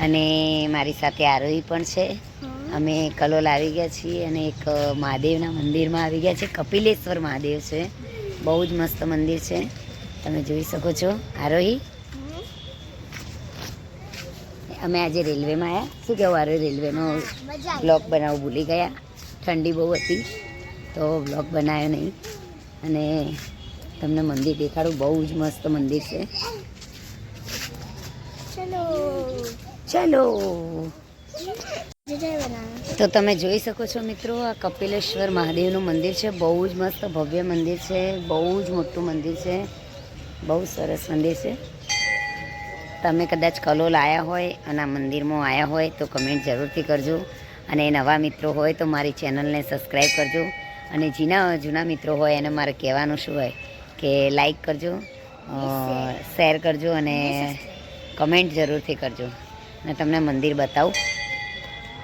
અને મારી સાથે આરોહી પણ છે. અમે કલોલ આવી ગયા છીએ અને એક મહાદેવના મંદિરમાં આવી ગયા છે. કપિલેશ્વર મહાદેવ છે, બહુ જ મસ્ત મંદિર છે, તમે જોઈ શકો છો. આરોહી, અમે આજે રેલવેમાં આવ્યા. શું કહેવું આરોહી, રેલવેનો બ્લોગ બનાવવું ભૂલી ગયા. ઠંડી બહુ હતી તો બ્લોગ બનાવ્યો નહીં. અને તમને મંદિર દેખાડું, બહુ જ મસ્ત મંદિર છે. ચલો તો તમે જોઈ શકો છો મિત્રો, આ કપિલેશ્વર મહાદેવનું મંદિર છે. બહુ જ મસ્ત ભવ્ય મંદિર છે, બહુ જ મોટું મંદિર છે, બહુ સરસ મંદિર છે. તમે કદાચ કલોલ આવ્યા હોય અને આ મંદિરમાં આવ્યા હોય તો કમેન્ટ જરૂરથી કરજો. અને નવા મિત્રો હોય તો મારી ચેનલને સબસ્ક્રાઈબ કરજો. અને જૂના મિત્રો હોય એને મારે કહેવાનું શું હોય કે લાઈક કરજો, શેર કરજો અને કમેન્ટ જરૂરથી કરજો. અને તમને મંદિર બતાવું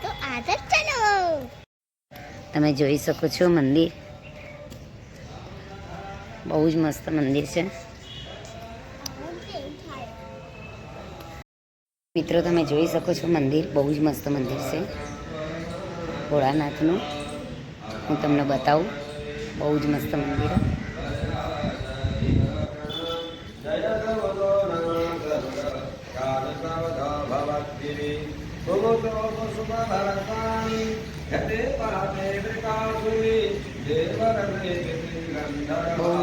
તો આગળ ચાલો. તમે જોઈ શકો છો મંદિર, બહુ જ મસ્ત મંદિર છે. મિત્રો તમે જોઈ શકો છો મંદિર, બહુ જ મસ્ત મંદિર છે ભોળાનાથનું. હું તમને બતાવું, બહુ જ મસ્ત મંદિર. બહુ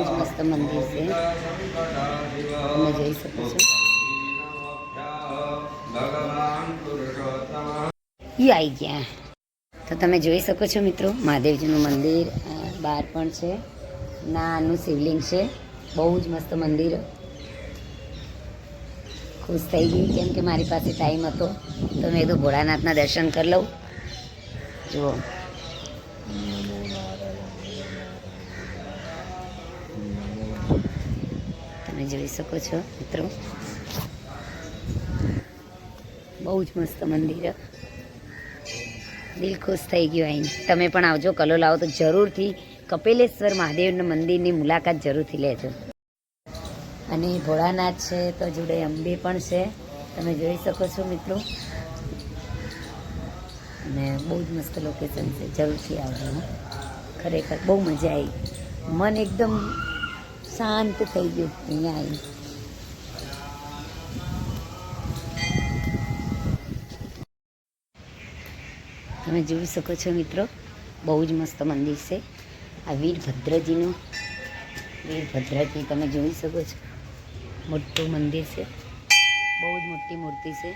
જ મસ્ત મંદિર છે, તમે જોઈ શકો છો. આવી ગયા તો તમે જોઈ શકો છો મિત્રો, મહાદેવજીનું મંદિર બહાર પણ છે. નાનું શિવલિંગ છે, બહુ જ મસ્ત મંદિર. ખુશ થઈ ગઈ કેમ કે મારી પાસે ટાઈમ હતો તો મેં કીધું ભોળાનાથના દર્શન કરી લઉં. જુઓ, તમે જોઈ શકો છો મિત્રો, બહુ જ મસ્ત મંદિર. દિલ ખુશ થઈ ગયું આવીને. તમે પણ આવજો, કલોલ આવો તો જરૂરથી કપિલેશ્વર મહાદેવના મંદિરની મુલાકાત જરૂરથી લેજો. અને ભોળાનાથ છે તો જોડે અંબે પણ છે, તમે જોઈ શકો છો મિત્રો. અને બહુ જ મસ્ત લોકેશન છે, જરૂરથી આવજો. ખરેખર બહુ મજા આવી, મન એકદમ શાંત થઈ ગયું અહીંયા આવીને. તમે જોઈ શકો છો મિત્રો, બહુ જ મસ્ત મંદિર છે. આ વીરભદ્રજી તમે જોઈ શકો છો, મોટું મંદિર છે, બહુ જ મોટી મૂર્તિ છે.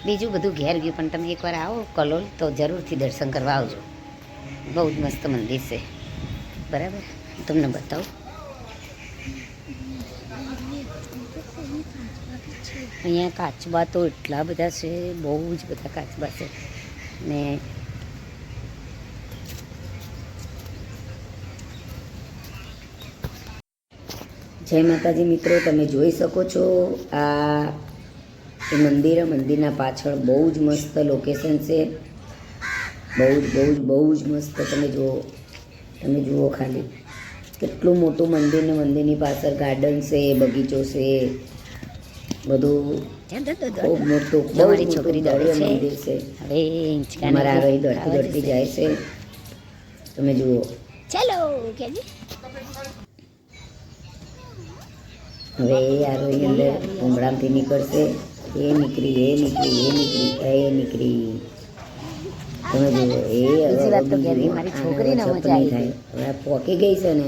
બીજું બધું ઘેર ગયું પણ તમે એકવાર આવો કલોલ તો જરૂરથી દર્શન કરવા આવજો. બહુ જ મસ્ત મંદિર છે, બરાબર. તમને બતાવું, અહીંયા કાચબા તો એટલા બધા છે, બહુ જ બધા કાચબા છે. ને જય માતાજી મિત્રો, તમે જોઈ શકો છો આ મંદિરના પાછળ બહુ જ મસ્ત લોકેશન છે. બહુ જ મસ્ત. તમે જુઓ ખાલી કેટલું મોટું મંદિર ને મંદિરની પાછળ ગાર્ડન છે, બગીચો છે, બધું ખૂબ મોટું. બહુ છોકરી મંદિર છે. હવે અમારા આરોહી દોડતી જાય છે, તમે જુઓ. ચાલો હવે આરોહી અંદર ઉમરામથી નીકળશે. એ નીકળી. તમે જુઓ, મારી છોકરીને મજા આવી થાય. હવે પોકી ગઈ છે ને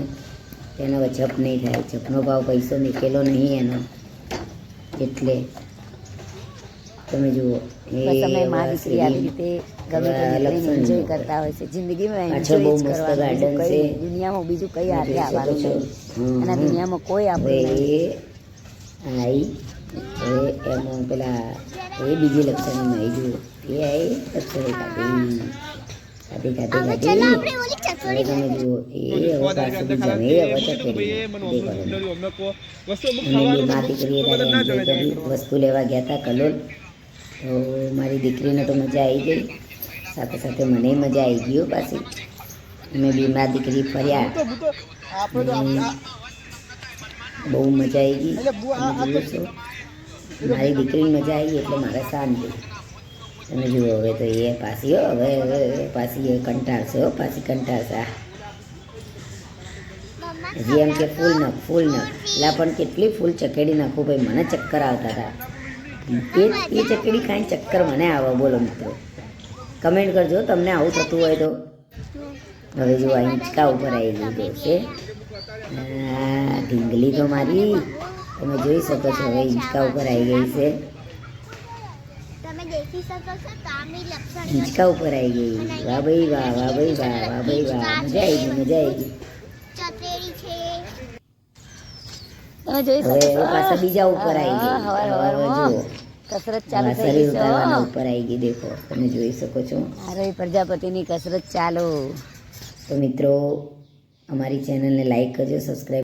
તેનો જપ નહીં થાય. જપનો ભાવ પૈસો નીકળેલો નહીં એનો, એટલે તમે જુઓ. એન્જોય કરતા હોય છે જિંદગીમાં. બહુ મસ્ત ગાર્ડન છે, દુનિયામાં બીજું કઈ હાથે આવવાનું છે અને દુનિયામાં કોઈ આપણે આવી. હવે એમાં પેલા એ બીજી લક્ષણમાં આવી જુઓ, એ લક્ષણ ખાધી. તમે જુઓ, એ હવે પાછું જમે. વસ્તુ લેવા ગયા હતા કલોલ, તો મારી દીકરીને તો મજા આવી ગઈ, સાથે સાથે મને મજા આવી ગઈ પાછી. અમે બીમાર દીકરી ફર્યા, બહુ મજા આવી ગઈ. મારી દીકરીની મજા આવી એટલે મારે શાંતિ. તમે જુઓ હવે તો એ પાછી હવે પાછી એ કંટાળશે પાછી કંટાળશે. હજી એમ કે ફૂલ નખ એટલે પણ કેટલી ફૂલ ચકેડી નાખું ભાઈ, મને ચક્કર આવતા હતા. એ ચકેડી ખાઈને ચક્કર મને આવે. બોલો મિત્રો, કમેન્ટ કરજો તમને આવું થતું હોય તો. હવે જો આ હિંચકા ઉપર આવી ગયું છે. ઢીંગલી તો મારી તમે જોઈ શકો છો. હવે હિંચકા ઉપર આવી ગઈ છે. હિંચકા ઉપર આવી ગઈ. વાહ ભાઈ વાહ, વાહ ભાઈ વાહ, વાહ ભાઈ વાહ. મજા આવી ગઈ, મજા આવી ગઈ. તમે જોઈ શકો છો પાછા બીજા ઉપર આવી ગઈ. જુઓ કસરત ચાલુ થઈ ગઈ છે. ઉપર આવી ગઈ દેખો, તમે જોઈ શકો છો. અરે પ્રજાપતિની કસરત ચાલુ. તો મિત્રો અમારી ચેનલને લાઈક કરજો, સબસ્ક્રાઈબ